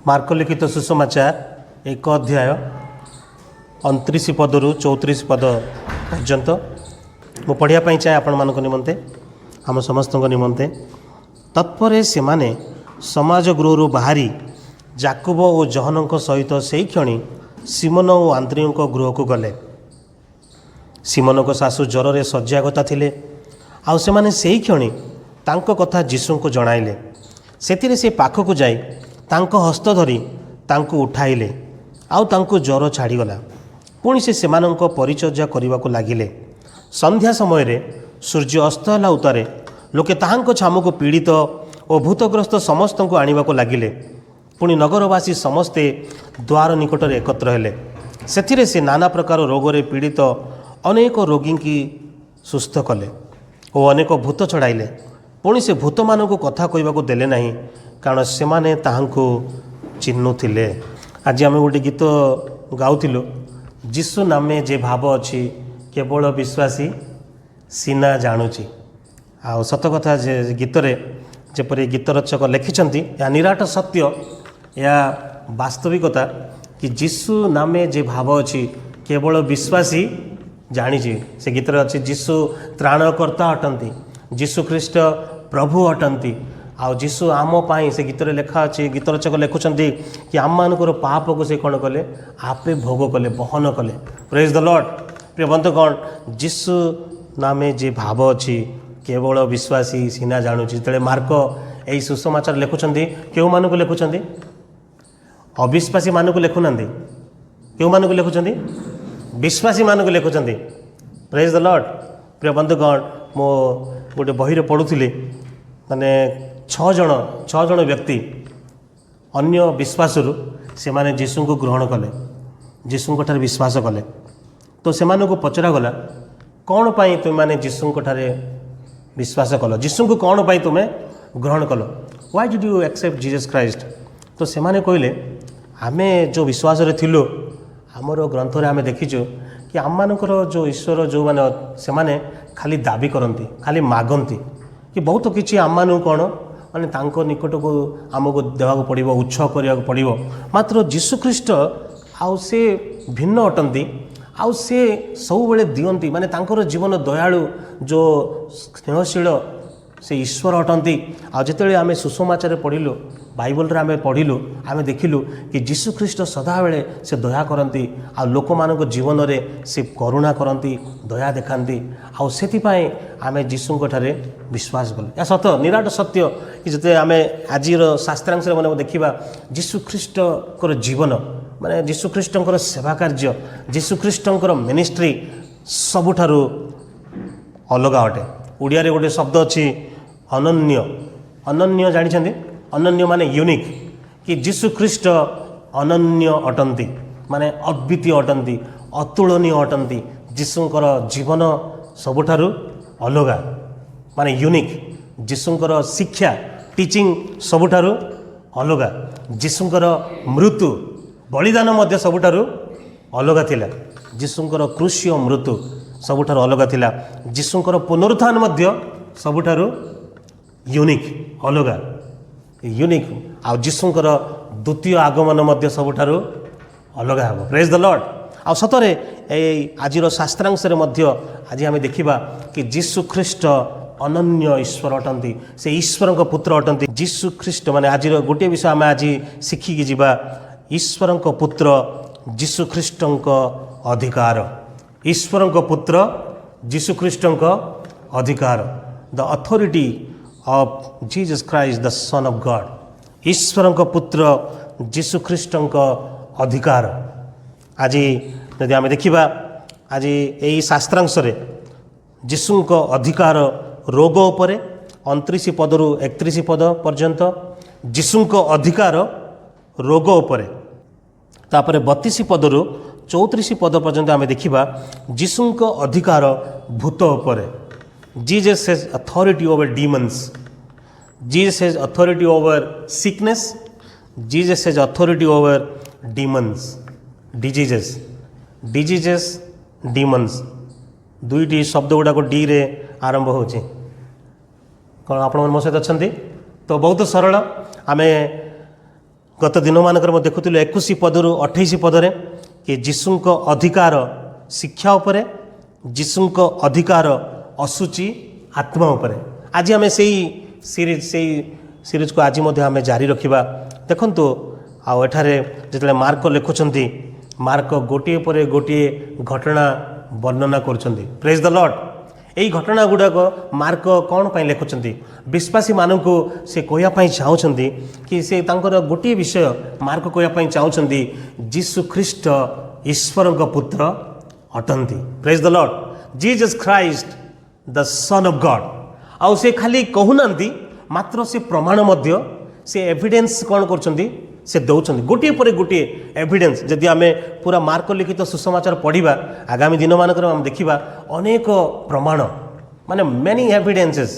Mark लिखित सुसमाचार 1 अध्याय 29 पदरू 34 पद पर्यंत मु पढ़ापी चाहे आपण मान निमंते आम समस्त निमंते। तत्परे सेमाने समाज गृह बाहरी जाकुब और जहन सहित से क्षणी सिमोन और आंद्रियों गृह को गले। सिमोन को सासू ज्वर में शଯ୍ୟାगता थिले आउ से माने से क्षणी तांको कथा जीशु को जणाइले। सेतिरे से पाखक जाई तांको हस्त धरी तांको उठाइले आउ तांको ज्वर छाड़ीगला। पुणी से सेमानंको परिचर्या करने को लगिले। संध्या समय रे सूर्य अस्त होला उतारे लोके ताहांको छामको पीड़ित और भूतग्रस्त समस्त को आनिबा को लगिले। पुणी नगरवासी समस्ते द्वार निकट एकत्र हेले। सेथिरे से नाना प्रकार रोग रे पीड़ित अनेक रोगी की सुस्थ कले और अनेक भूत छड़ाइले। पुणी से भूत मान को कथा कहबा को देले नहीं कारण से माने ताहांको चिन्नुथिले। आज आम गोटे गीत गाउथिलु जीशु नामे जे भाव अछि केवल विश्वासी सीना जाणुची। आ सत कथा जे गीत रे जेपरि गीत रचक लिखिछंती या निराट सत्य या वास्तविकता कि जीशु नामे जे भाव अछि केवल विश्वासी जानिछि। से गीत रे अछि जीशु त्राणकर्ता अटंती, जीशु ख्रीष्ट प्रभु अटंती। आउ जीशु आम पाई से गीत लेखा अच्छे गीत रचक लिखुंट कि आम मानकर पाप को से कौन कले आपे भोग कले बहन कले। Praise the lord. प्रिय बंधुगण जीशु नामे जे भाव अच्छी केवल विश्वासी सीना जानुची। जो मार्क यही सुसमाचार लिखुंट क्यों मानक लिखुंट अविश्वासी मानक लिखुना क्यों मानक लिखुंट विश्वासी मानक लिखुंट। Praise the lord. प्रिय बंधुगण मो गोटे बही पढ़ुली माने छः जन व्यक्ति अन्य विश्वासरू से माने जीशु को ग्रहण कले, जीशु ठारे विश्वास कले। तो से को पचरा गला कौन पाई तुम माने जीशु ठारे विश्वास कल, जीशु को कौन पाई तुम्हें ग्रहण कल, why did you accept Jesus Christ. तो से माने कहले आमे जो विश्वास रे थिलो आमर ग्रंथ रे आमे देखिचो कि आम मानकर जो ईश्वर जो माने से माने खाली दाबी करती खाली मागंती कि बहुत किसी आम मान कौन माने तांको निकट को आमको देवाक पड़ो उत्सव करिया पड़ो। मात्र जीशु ख्रीष्ट आउ से भिन्न अटंती आउ से सब बेले दियंती माने तांकर जीवन दयालु जो स्नेहशील से ईश्वर अटंती। आ जिते आम सुसमाचार पढ़िलु बाइबल रे आम पढ़िलु आम देखिलु कि जीशु ख्रीष्ट सदा बेले से दया करती आ लोक मान जीवन में से करुणा करती दया देखाती। आउ से आम जीशु ठारे विश्वास कलु। या सत निराट सत्य कि जिते आम आज शास्त्रांश मैंने देखा जीशु ख्रीष्टर जीवन माने जीशु ख्रीष्टर सेवा कार्य जीशु ख्रीष्टर मिनिस्ट्री सबुठारु अलग अटे। ओडिया रे गोटे शब्द अच्छी अनन्य। अनन्य जानी अनन्य माने यूनिक कि जीशु ख्रीष्ट अनन्य अटंती माने अद्वितीय अटंती अतुलनीय अटंती। जीशुंकर जीवन सबुठारु अलगा माने यूनिक। जीशुंकर शिक्षा टीचिंग सबुठारु अलगा। जीशुंकर मृत्यु बलिदान मध्य सबुठारु अलगा थिला। जीशुंकर क्रूशीय मृत्यु सबुठारु अलगा थिला। जीशुंकर पुनरुत्थान मध्य सबुठारु यूनिक अलगा यूनिक। आ जीशुंकर द्वितीय आगमन मध्य सबुठारु अलगा हे। Praise the lord. आ सतरे आज शास्त्रांश आज आम देखा कि जीशु ख्रीष्ट अनन्य ईश्वर अटंती से ईश्वर पुत्र अटंती। जीशु ख्रीष्ट माने आज गोटे विषय आम आज शिखिकी जीवा ईश्वर पुत्र जीशु ख्रीष्ट अधिकार। ईश्वर पुत्र जीशु ख्रीष्ट अधिकार the authority of Jesus Christ the son of God. ईश्वर पुत्र जीशु ख्रीष्ट अधिकार। आज यदि आम देखा आज यही शास्त्रांश जीशु अधिकार रोग उपरे 29 पदरू 31 पद पर्यंत जीशु अधिकार रोग उपरे। तापर 32 पदरू 34 पद पर्यंत आम देखा जीशु अधिकार भूत उपरे। Jesus has authority over demons, Jesus has authority over sickness, Jesus has authority over demons diseases. Diseases demons दुईटी शब्द गुड़ाक डी रे आरंभ होची। कौन आप मो सहित अच्छा तो बहुत सरल आम गत दिन मानकर देखुलु 21 पदरू 28 पदरे कि जीशुंक अधिकार शिक्षा उपरे, जीशुंक अधिकार असुचि आत्मा उपरे। आज आम से सीरीज को आज आम जारी रखा। देखु आठारे जो मार्क लिखुंट मार्क गोटे पर गोटे घटना वर्णना कर। Praise the Lord. यही घटना गुड़ाक मार्क कौन पर लिखुंट विश्वासी मानक से कहवाई चाहते कि से गोटे विषय मार्क कहवाई चाहते जीसु ख्रीस्ट ईश्वर पुत्र अटंती। Praise the lord. Jesus Christ the son of God. आउ से खाली कहूना मात्र से प्रमाण मध्य से एविडेंस कौन कर से दौरान गोटे पर गोटे एविडेंस। जदि आम पूरा मार्क लिखित सुसमाचार पढ़ा आगामी दिन मानक देखा अनेक प्रमाण माने many evidences,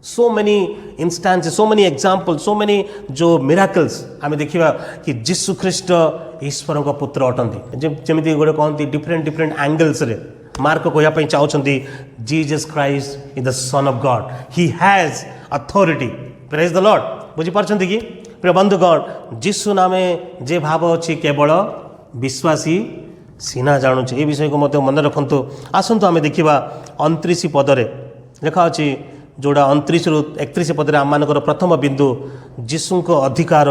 so many instances, so many example, so many जो मिराकल्स आम देखा कि जीसु ख्रीस्ट ईश्वर पुत्र अटंती। जमी गोटे कहते डिफरेंट डिफरेंट एंगल्स रे मार्क कहवाई चाहते Jesus Christ is the son of God, he has authority. Praise the lord. बुझीपार्छन्ति कि प्रिय बंधुगण, जीशु नामे जे भाव अच्छी केवल विश्वासी सीना जानुचे। ये विषय को मन रखु। आसतु आम देखा 29 पदरे लिखा अच्छी जोड़ा 29 रु 31 पदरे आम मानकर प्रथम बिंदु जीशुंक अधिकार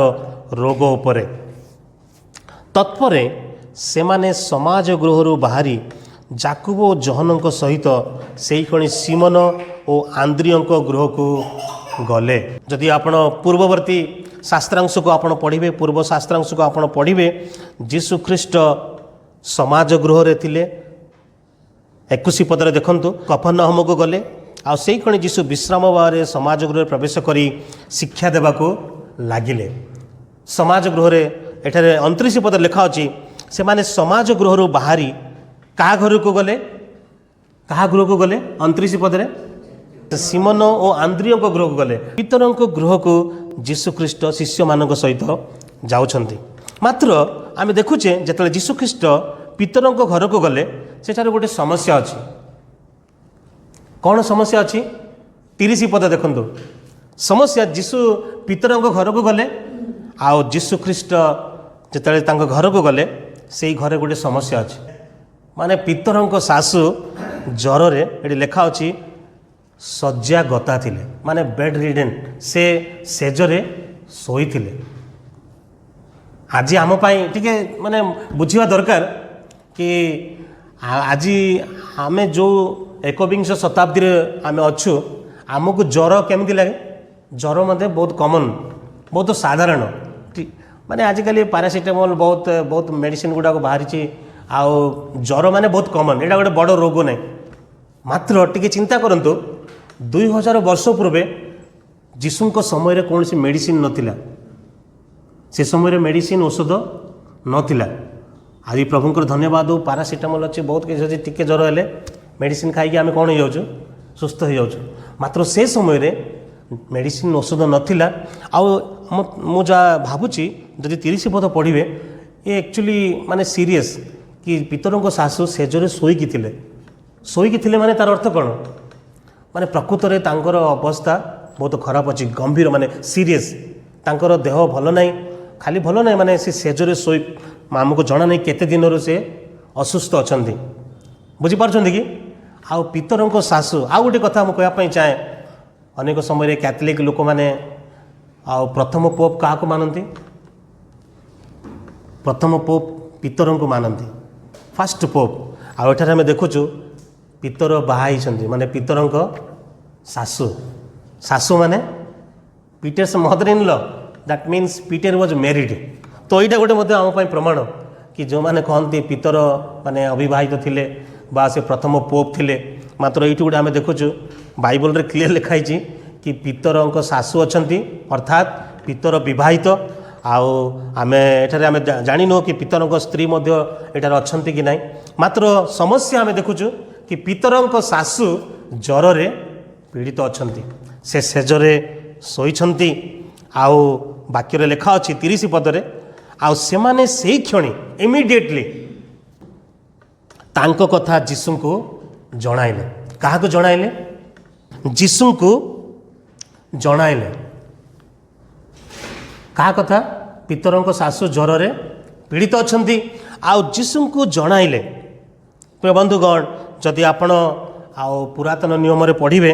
रोग उपरे। तत्परे सेमाने समाज गृहरु बाहरी जाकुब और जहनक सहित से खणी सिमन और आंद्रियंक गृह को गले। जदि आपण पूर्ववर्ती शास्त्रांश को आपण पढ़े, पूर्व शास्त्रांश को आपण पढ़े, जीसु ख्रीस्ट समाज गृह रे थिले। 21 पदरे देखंतु कफरनहूम को गले। आ से खणी जीसु विश्राम बारे समाज गृह प्रवेश करी शिक्षा देवा को लागिले। समाज गृह रे एठारे 29 पदरे लिखा अछि से माने समाज गृह रु बाहरी का घर को गले, कहा गृह को गले 29 पदरे सिमन और आंद्रिय गृह को गले। पितरों गृह को जीसु ख्रीस्ट शिष्य मान सहित जाउछंती। मात्र आम देखुचे जिते जीसु ख्रीस्ट पितरों घर को गले सेठारे गोटे समस्या अच्छी। कौन समस्या अच्छी? 30 पद देखंतु। समस्या जीसु पितरों घर को गले आओ जीसु ख्रीस्ट जिते घर को गले से घरे गोटे समस्या अच्छी। माने पितरों सासू ज्वर रे ये लिखा अच्छी शज्या गता थिले, माने बेड रिडेन, से सेजरे शोई थिले। आज आम टिके माने बुझिवा दरकार कि आज आमे जो 21 शताब्दी आमे अच्छु आमको ज्वर केमती लगे? ज्वर मध्य बहुत कॉमन, बहुत साधारण। माने आजिकल पैरासिटामोल बहुत बहुत मेडिसिन गुड़ाक बाहरी आउ ज्वर माने बहुत कॉमन। एटा गोटे बड़ रोग नहीं। मात्र टिके चिंता करंतु 2000 वर्ष पूर्वे जीशुंक समय कौन सी मेडिसिन नथिला। से समय मेडिसिन औषध नथिला। आज प्रभुंकर धन्यवाद हो पैरासिटामोल अच्छे बहुत किसी अच्छे टिके ज्वर हेले मेडिसिन खाई आम कौन हो जाऊँ सुस्थ हो जाऊँ। मात्र से समय मेडिसिन औषध नथिला। मु जा भावुची जदि 30 पद पढ़े ये एक्चुअली माने सीरियस कि पितरों को सासू सेजरे शोईकी थिले माने तार अर्थ कौन? माने प्रकृत रे तांकर अवस्था बहुत खराब अच्छी, गंभीर माने सीरियस। तांकर देह भल नहीं, खाली भल नहीं माने से सेजरे शोई आमको जना नहीं केते दिन से असुस्थ अच्छा। बुझीपार्छन्ति कि आउ पितरों को सासू। आउ गोटे कथा मुझे कहवाई चाहे, अनेक समय कैथोलिक लोक मैंने आउ प्रथम पोप क्या मानती? प्रथम पोप पितरों को मानती, फास्ट पोप। आउ एठारे आम देखुचु पितर बाहाई माने पितरों को सासू। सासू माने Peter's mother in law, that means Peter was married. तो यहाँ गोटे आम प्रमाण कि जो मैंने कहते पितर माने अविवाहित थिले बा से प्रथम पोप थिले। मात्र ये गोटे आम देखुचु बाइबल रे क्लीयर लिखाई कि पितरों को सासू अच्छी अर्थात पितर विवाहित। आम एठारे आम जानिनु कि पितरों स्त्री एठारे अच्छी कि नहीं। मात्र समस्या आम देखुचु कि पितरों को सासू ज्वर रे पीड़ित अच्छी, से सेजरे शोईछंती। आउ वाक्य लेखा अच्छी 30 पदरे आउ सेमाने से क्षणी इमिडिएटली तांको कथा जीसु को जणाइले। क्या जणाइले? जीसु को जणाइले। क्या कथा? पितरଙ୍କ ଶାଶୁ ଜ୍ୱରରେ ପୀଡ଼ିତ ଅଛନ୍ତି ଆଉ ଯୀଶୁଙ୍କୁ ଜଣାଇଲେ। ପ୍ରିୟ ବନ୍ଧୁଗଣ, ଯଦି ଆପଣ ଆଉ ପୁରାତନ ନିୟମରେ ପଢ଼ିବେ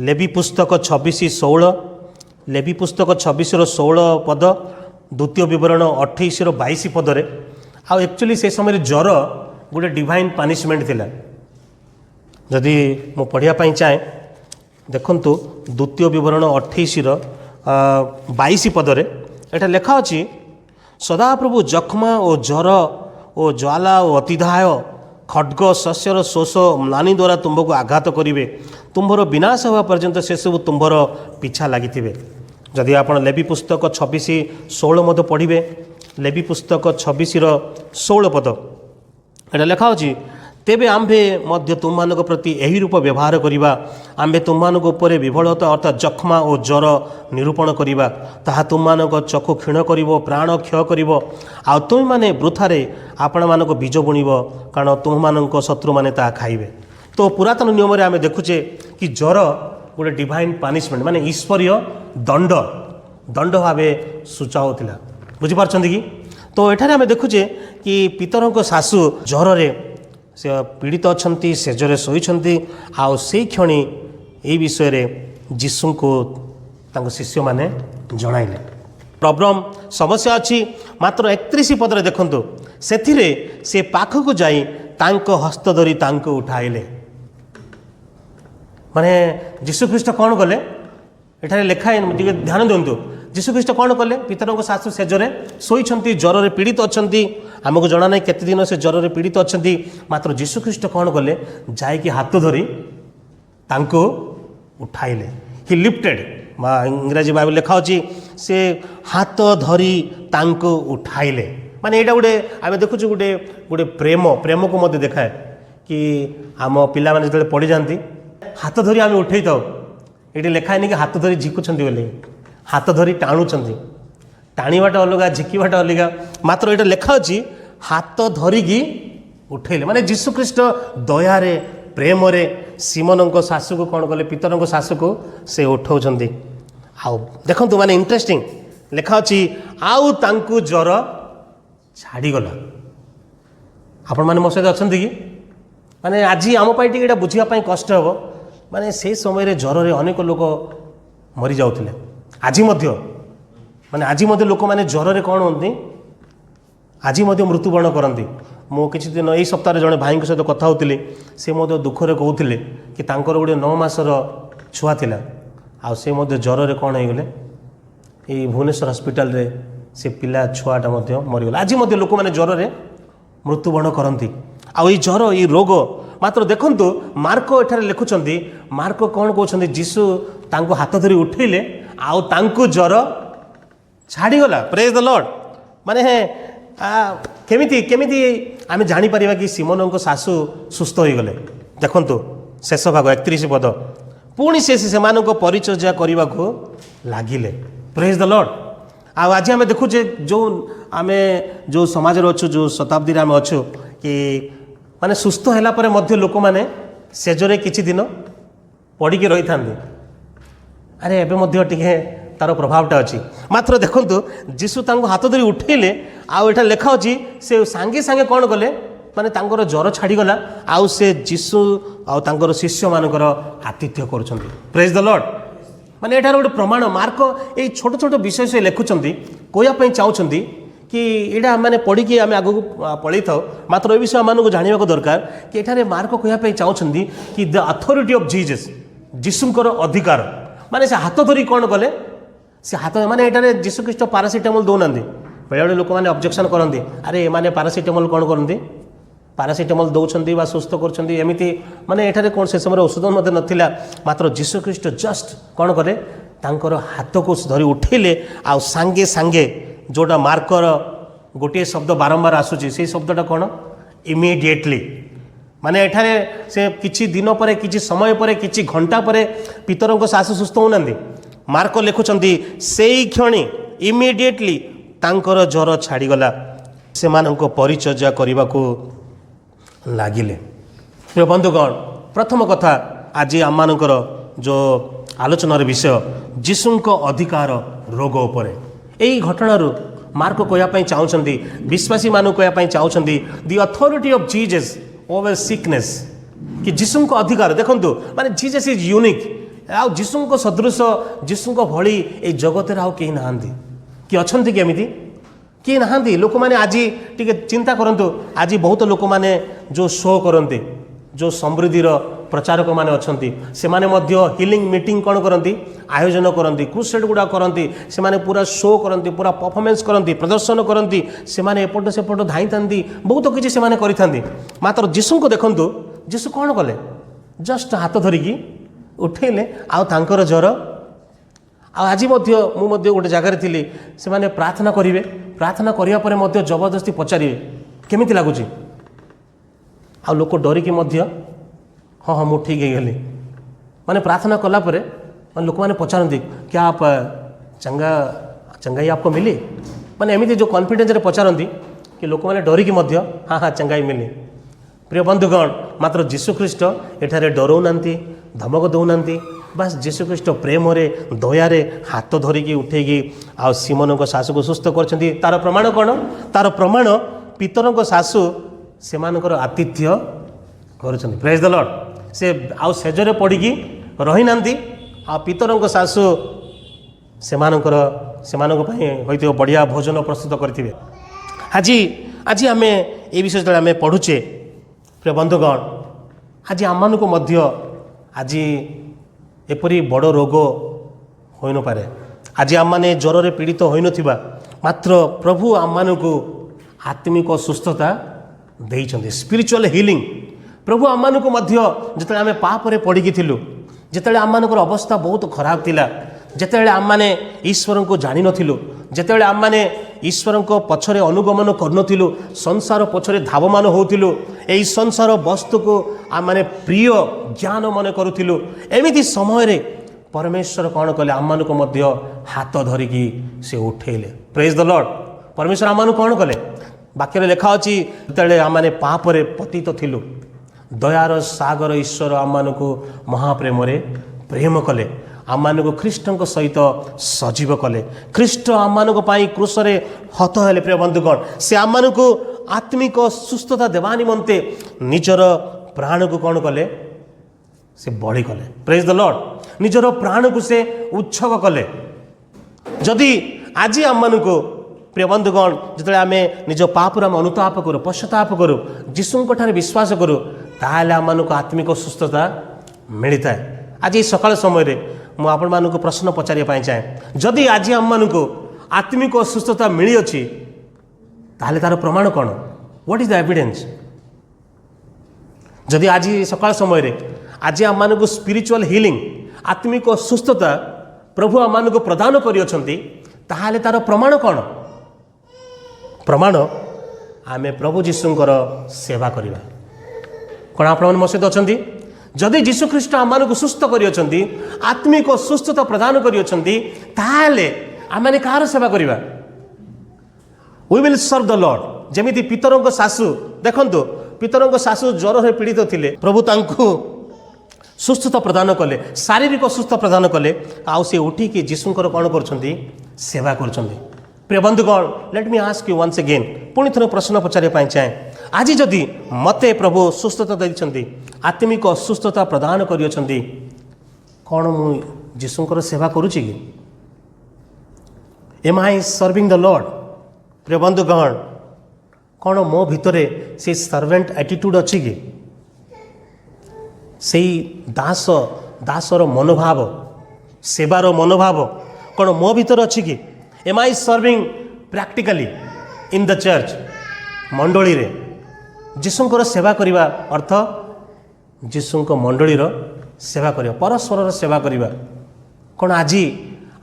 ଲେବି ପୁସ୍ତକ 26:16, ଲେବି ପୁସ୍ତକ 26:16 ପଦ, ଦ୍ୱିତୀୟ ବିବରଣ 28:22 ପଦରେ, ଆଉ ଆକ୍ଚୁଆଲି ସେ ସମୟରେ ଜ୍ୱର ଗୋଟେ ଡିଭାଇନ୍ ପାନିସମେଣ୍ଟ ଥିଲା। ଯଦି ମୁଁ ପଢ଼ିବା ପାଇଁ ଚାହେଁ ଦେଖନ୍ତୁ ଦ୍ୱିତୀୟ ବିବରଣ 28:22 ପଦରେ ଏଟା ଲେଖା ଅଛି, ସଦାପ୍ରଭୁ ଯକ୍ଷ୍ମା ଓ ଜ୍ୱର ଓ ଜ୍ୱାଲା ଓ ଅତିଦାୟ ଖड्ग ଶସ୍ୟର ଶୋଷ ମ୍ଳାନି ଦ୍ୱାରା ତୁମ୍ଭକୁ ଆଘାତ କରିବେ, ତୁମ୍ଭର ବିନାଶ ହେବା ପର୍ଯ୍ୟନ୍ତ ସେସବୁ ତୁମ୍ଭର ପିଛା ଲାଗିଥିବେ। ଯଦି ଆପଣ ଲେବି ପୁସ୍ତକ 26:16 ମଧ୍ୟ ପଢ଼ିବେ, ଲେବି ପୁସ୍ତକ 26:16 ପଦ ଏଟା ଲେଖା ଅଛି, ତେବେ ଆମ୍ଭେ ମଧ୍ୟ ତୁମମାନଙ୍କ ପ୍ରତି ଏହି ରୂପ ବ୍ୟବହାର କରିବା, ଆମ୍ଭେ ତୁମମାନଙ୍କ ଉପରେ ବିଫଳତା ଅର୍ଥାତ୍ ଯକ୍ଷ୍ମା ଓ ଜ୍ୱର ନିରୂପଣ କରିବା, ତାହା ତୁମମାନଙ୍କ ଚକ୍ଷୁ କ୍ଷୀଣ କରିବ, ପ୍ରାଣ କ୍ଷୟ କରିବ, ଆଉ ତୁମେମାନେ ବୃଥାରେ ଆପଣମାନଙ୍କ ବୀଜ ବୁଣିବ, କାରଣ ତୁମମାନଙ୍କ ଶତ୍ରୁମାନେ ତାହା ଖାଇବେ। ତ ପୁରାତନ ନିୟମରେ ଆମେ ଦେଖୁଛେ କି ଜ୍ୱର ଗୋଟେ ଡିଭାଇନ୍ ପାନିସମେଣ୍ଟ, ମାନେ ଈଶ୍ୱରୀୟ ଦଣ୍ଡ ଭାବେ ସୂଚାଉଥିଲା। ବୁଝିପାରୁଛନ୍ତି କି? ତ ଏଠାରେ ଆମେ ଦେଖୁଛେ କି ପିତରଙ୍କ ଶାଶୁ ଜ୍ୱରରେ ସେ ପୀଡ଼ିତ ଅଛନ୍ତି, ସେଜରେ ଶୋଇଛନ୍ତି, ଆଉ ସେଇ କ୍ଷଣି ଏହି ବିଷୟରେ ଯୀଶୁଙ୍କୁ ତାଙ୍କ ଶିଷ୍ୟମାନେ ଜଣାଇଲେ। ପ୍ରୋବ୍ଲେମ୍ ସମସ୍ୟା ଅଛି, ମାତ୍ର 31 ପଦରେ ଦେଖନ୍ତୁ, ସେଥିରେ ସେ ପାଖକୁ ଯାଇ ତାଙ୍କ ହସ୍ତ ଧରି ତାଙ୍କୁ ଉଠାଇଲେ। ମାନେ ଯୀଶୁଖ୍ରୀଷ୍ଟ କ'ଣ କଲେ ଏଠାରେ ଲେଖା ଟିକେ ଧ୍ୟାନ ଦିଅନ୍ତୁ। ଯୀଶୁଖ୍ରୀଷ୍ଟ କ'ଣ କଲେ? ପିତରଙ୍କ ଶାଶୁ ସେଜରେ ଶୋଇଛନ୍ତି, ଜ୍ୱରରେ ପୀଡ଼ିତ ଅଛନ୍ତି, ଆମକୁ ଜଣା ନାହିଁ କେତେ ଦିନ ସେ ଜ୍ୱରରେ ପୀଡ଼ିତ ଅଛନ୍ତି, ମାତ୍ର ଯୀଶୁଖ୍ରୀଷ୍ଟ କ'ଣ କଲେ? ଯାଇକି ହାତ ଧରି ତାଙ୍କୁ ଉଠାଇଲେ। ହି ଲିଫ୍ଟେଡ୍, ବା ଇଂରାଜୀ ବାଇବେଲ୍ ଲେଖା ଅଛି ସେ ହାତ ଧରି ତାଙ୍କୁ ଉଠାଇଲେ। ମାନେ ଏଇଟା ଗୋଟେ ଆମେ ଦେଖୁଛୁ ଗୋଟେ ପ୍ରେମକୁ ମଧ୍ୟ ଦେଖାଏ କି ଆମ ପିଲାମାନେ ଯେତେବେଳେ ପଡ଼ିଯାଆନ୍ତି ହାତ ଧରି ଆମେ ଉଠେଇଥାଉ। ଏଇଠି ଲେଖା ହେଇନି କି ହାତ ଧରି ଝିକୁଛନ୍ତି ବୋଲି, ହାତ ଧରି ଟାଣୁଛନ୍ତି। ଟାଣିବାଟା ଅଲଗା, ଝିକିବାଟା ଅଲଗା, ମାତ୍ର ଏଇଟା ଲେଖା ଅଛି ହାତ ଧରିକି ଉଠେଇଲେ। ମାନେ ଯୀଶୁଖ୍ରୀଷ୍ଟ ଦୟାରେ ପ୍ରେମରେ ସିମୋନଙ୍କ ଶାଶୁକୁ କ'ଣ କଲେ? ପିତରଙ୍କ ଶାଶୁକୁ ସେ ଉଠାଉଛନ୍ତି। ଆଉ ଦେଖନ୍ତୁ ମାନେ ଇଣ୍ଟରେଷ୍ଟିଂ ଲେଖା ଅଛି, ଆଉ ତାଙ୍କୁ ଜ୍ୱର ଛାଡ଼ିଗଲା। ଆପଣମାନେ ମୋ ସହିତ ଅଛନ୍ତି କି? ମାନେ ଆଜି ଆମ ପାଇଁ ଟିକେ ଏଇଟା ବୁଝିବା ପାଇଁ କଷ୍ଟ ହେବ। ମାନେ ସେଇ ସମୟରେ ଜ୍ୱରରେ ଅନେକ ଲୋକ ମରିଯାଉଥିଲେ। ଆଜି ମଧ୍ୟ ଲୋକମାନେ ଜ୍ୱରରେ କ'ଣ ହୁଅନ୍ତି? ଆଜି ମଧ୍ୟ ମୃତ୍ୟୁବରଣ କରନ୍ତି। ମୁଁ କିଛି ଦିନ ଏଇ ସପ୍ତାହରେ ଜଣେ ଭାଇଙ୍କ ସହିତ କଥା ହେଉଥିଲି, ସେ ମଧ୍ୟ ଦୁଃଖରେ କହୁଥିଲେ କି ତାଙ୍କର ଗୋଟେ 9 ମାସର ଛୁଆ ଥିଲା, ଆଉ ସେ ମଧ୍ୟ ଜ୍ୱରରେ କ'ଣ ହେଇଗଲେ? ଏଇ ଭୁବନେଶ୍ୱର ହସ୍ପିଟାଲରେ ସେ ପିଲା ଛୁଆଟା ମଧ୍ୟ ମରିଗଲା। ଆଜି ମଧ୍ୟ ଲୋକମାନେ ଜ୍ୱରରେ ମୃତ୍ୟୁବରଣ କରନ୍ତି। ଆଉ ଏଇ ଜ୍ୱର, ଏଇ ରୋଗ, ମାତ୍ର ଦେଖନ୍ତୁ ମାର୍କ ଏଠାରେ ଲେଖୁଛନ୍ତି, ମାର୍କ କ'ଣ କହୁଛନ୍ତି? ଯୀଶୁ ତାଙ୍କୁ ହାତ ଧରି ଉଠେଇଲେ ଆଉ ତାଙ୍କୁ ଜ୍ୱର ଛାଡ଼ିଗଲା। ପ୍ରେଜ୍ ଦ ଲର୍ଡ। ମାନେ କେମିତି ଆମେ ଜାଣିପାରିବା କି ସିମୋନଙ୍କ ଶାଶୁ ସୁସ୍ଥ ହୋଇଗଲେ? ଦେଖନ୍ତୁ ଶେଷ ଭାଗ 31 ପଦ, ପୁଣି ସେ ସେମାନଙ୍କ ପରିଚର୍ଯା କରିବାକୁ ଲାଗିଲେ। ପ୍ରେଜ୍ ଦ ଲର୍ଡ। ଆଉ ଆଜି ଆମେ ଦେଖୁଛେ ଯେଉଁ ସମାଜରେ ଅଛୁ, ଯେଉଁ ଶତାବ୍ଦୀରେ ଆମେ ଅଛୁ, କି ମାନେ ସୁସ୍ଥ ହେଲା ପରେ ମଧ୍ୟ ଲୋକମାନେ ସେଜରେ କିଛି ଦିନ ପଡ଼ିକି ରହିଥାନ୍ତି। ଆରେ ଏବେ ମଧ୍ୟ ଟିକେ ତାର ପ୍ରଭାବଟା ଅଛି। ମାତ୍ର ଦେଖନ୍ତୁ ଯୀଶୁ ତାଙ୍କୁ ହାତ ଧରି ଉଠେଇଲେ, ଆଉ ଏଟା ଲେଖା ଅଛି ସେ ସାଙ୍ଗେ ସାଙ୍ଗେ କ'ଣ କଲେ? ମାନେ ତାଙ୍କର ଜ୍ୱର ଛାଡ଼ିଗଲା, ଆଉ ସେ ଯୀଶୁ ଆଉ ତାଙ୍କର ଶିଷ୍ୟମାନଙ୍କର ଆତିଥ୍ୟ କରୁଛନ୍ତି। ପ୍ରେଜ୍ ଦ ଲର୍ଡ। ମାନେ ଏଠାରେ ଗୋଟେ ପ୍ରମାଣ, ମାର୍କ ଏଇ ଛୋଟ ଛୋଟ ବିଷୟ ସେ ଲେଖୁଛନ୍ତି, କହିବା ପାଇଁ ଚାହୁଁଛନ୍ତି କି ଏଇଟା ମାନେ ପଢ଼ିକି ଆମେ ଆଗକୁ ପଳେଇଥାଉ, ମାତ୍ର ଏ ବିଷୟ ଆମମାନଙ୍କୁ ଜାଣିବାକୁ ଦରକାର କି ଏଠାରେ ମାର୍କ କହିବା ପାଇଁ ଚାହୁଁଛନ୍ତି କି ଦ ଅଥରିଟି ଅଫ୍ ଜିଜସ୍, ଯୀଶୁଙ୍କର ଅଧିକାର। ମାନେ ସେ ହାତ ଧରି କ'ଣ କଲେ? ସେ ହାତ, ମାନେ ଏଠାରେ ଯୀଶୁଖ୍ରୀଷ୍ଟ ପାରାସିଟାମଲ୍ ଦେଉନାହାନ୍ତି। ବେଳେବେଳେ ଲୋକମାନେ ଅବଜେକ୍ସନ୍ କରନ୍ତି, ଆରେ ଏମାନେ ପାରାସିଟାମଲ୍ କ'ଣ କରନ୍ତି? ପାରାସିଟାମଲ୍ ଦେଉଛନ୍ତି ବା ସୁସ୍ଥ କରୁଛନ୍ତି ଏମିତି। ମାନେ ଏଠାରେ କ'ଣ ସେ ସମୟରେ ଔଷଧ ମଧ୍ୟ ନଥିଲା, ମାତ୍ର ଯୀଶୁଖ୍ରୀଷ୍ଟ ଜଷ୍ଟ କ'ଣ କଲେ? ତାଙ୍କର ହାତକୁ ଧରି ଉଠେଇଲେ, ଆଉ ସାଙ୍ଗେ ସାଙ୍ଗେ ଯେଉଁଟା ମାର୍କର ଗୋଟିଏ ଶବ୍ଦ ବାରମ୍ବାର ଆସୁଛି, ସେଇ ଶବ୍ଦଟା କ'ଣ? ଇମିଡ଼ିଏଟଲି। ମାନେ ଏଠାରେ ସେ କିଛି ଦିନ ପରେ, କିଛି ସମୟ ପରେ, କିଛି ଘଣ୍ଟା ପରେ ପିତରଙ୍କ ଶାଶୁ ସୁସ୍ଥ ହେଉନାହାନ୍ତି। ମାର୍କ ଲେଖୁଛନ୍ତି ସେଇ କ୍ଷଣି ଇମିଡ଼ିଏଟଲି ତାଙ୍କର ଜ୍ୱର ଛାଡ଼ିଗଲା, ସେମାନଙ୍କ ପରିଚର୍ଯା କରିବାକୁ ଲାଗିଲେ। ପ୍ରିୟ ବନ୍ଧୁଗଣ, ପ୍ରଥମ କଥା ଆଜି ଆମମାନଙ୍କର ଯେଉଁ ଆଲୋଚନାର ବିଷୟ ଯୀଶୁଙ୍କ ଅଧିକାର ରୋଗ ଉପରେ। ଏହି ଘଟଣାରୁ मार्क कहवाई चाहते विश्वासी मान कहवाई चाहते the authority of Jesus over sickness कि जीसु को अधिकार देखो माने जीसस इज यूनिक आ जीसु को सदृश जीसु को भली ए जगत आउ कहीं नहांती कि अच्छा केमी किए ना लोक मैंने आज टी चिंता करूँ आज बहुत लोक मैंने जो शो करते जो समृद्धिर प्रचारक मैंने अच्छा से हिलिंग मीटिंग कौन करती आयोजन करती क्रुसेड गुड़ा करती से पूरा शो करती पूरा परफॉर्मेंस करती प्रदर्शन करती से एपट सेपट धाई था बहुत किसी से करी मात्र जीसु को देखु जीसु कौन कले जस्ट हाथ धरिकी उठेले आर ज्वर आज गोटे जगार थी से मैंने प्रार्थना करेंगे प्रार्थना करने पर जबरदस्ती पचारे केमी लगुच आ लोक डरिकी हाँ हाँ मुझे ठीक है गली माने प्रार्थना कलापर लोक मैंने पचारती क्या आप चंगाई आपको मिली माने एमती जो कॉन्फिडेंस रे पचारती कि लोक मैंने डरिकी हाँ हाँ चंगाई मिली प्रिय बंधुगण मात्र जीशुख्रीष्ट एठारे डरौना धमक दौना बास जीशुख्रीष्ट प्रेम दयारे हाथ धरिकी उठेकी आ सीमन को शाशु को सुस्थ कर तार प्रमाण कौन तार प्रमाण पितर शाशु से आतिथ्य कर प्रेज द लॉर्ड से आउ सेजरे पड़िकी रही ना आ पितर शाशु से बढ़िया भोजन प्रस्तुत करेंगे आज आज आम ये विषय जो आम पढ़ुचे प्रिय बंधुगण आज आम को आज एपरी बड़ रोग हो न पारे आज आम मैंने ज्वर पीड़ित हो नथिबा मात्र प्रभु आम को आत्मिक सुस्थता देइछन्ते स्पिरिचुअल हीलिंग प्रभु आम को जिते आम पापरे पड़िकी थिलु जिते आम अवस्था बहुत खराब थिला जिते आम मैंने ईश्वर को जानी नथिलु जिते आम मैंने ईश्वर को पछरे अनुगमन करनथिलु संसार पछरे धावमान होउथिलु एई संसार वस्तु को आम मैंने प्रिय ज्ञान मन करुथिलु एमिति समय रे परमेश्वर कौन कले आम को हाथ धरिकी से उठेले प्रेज द लॉर्ड परमेश्वर आम कौन कले वाक्य लिखा अच्छी जिते आम मैंने पापरे पतित थिलु दयार सागर ईश्वर आम को महाप्रेम प्रेम कले आम को ख्रीष्ट सहित सजीव कले ख्रीष्ट आम क्रूस हत हेले प्रिय बंधुगण से आम को आत्मिक सुस्थता देवा निमंते निजर प्राण को कौन कले से बड़ी कले प्रेज द लॉर्ड निजर प्राण को से उत्सव कले जदि आज आम को प्रिय बंधुगण जिते आम निज पापर आम अनुताप करूँ पश्चाताप करूँ जीशु विश्वास करूँ ताहले आम को आत्मिक सुस्थता मिलता है आज ये सकाल समय मु आपण मानक प्रश्न पचारिया चाहे जदि आज आम को आत्मिक सुस्थता मिली अच्छी ताहले तार प्रमाण कौन व्हाट इज द एविडेंस जदि आज सकाल समय आज आम को स्पिरिचुअल हीलिंग आत्मिक सुस्थता प्रभु आम को प्रदान कर तार प्रमाण कौन प्रमाण आम प्रभु जीशुंकर सेवा करवा कौन आप मो सहित अच्छा जदि जीशुख्रीष्ट आम को सुस्थ कर आत्मिक सुस्थता प्रदान कर आम कहार सेवा करवा we will serve the lord जमी पितर शाशु देखु पितर शाशु ज्वर पीड़ित थिले प्रभु तांको सुस्थता प्रदान कले शारीरिक सुस्थ प्रदान कले आउ से उठिकी जीशुंकर कौन कर सेवा कर प्रिय बंधुगण let me ask you once again पुणी थोड़े प्रश्न पचारिया चाहे आज जदि मते प्रभु सुस्थता देइछन्ति आत्मिक सुस्थता प्रदान करियछन्ति कौन मु जीशुंकर सेवा करुछि कि am I serving the lord प्रिय बंधुगण कौन मो भितरे से सर्वेंट एटीट्यूड अच्छी कि से दास दासर मनोभाव सेवार मनोभाव कौन मो भीतर अच्छी कि am I serving practically in the church मंडली रे जीशुंकर सेवा करवा अर्थ जीशुंक मंडलीर सेवा करवा परस्पर सेवा करवा कौन आज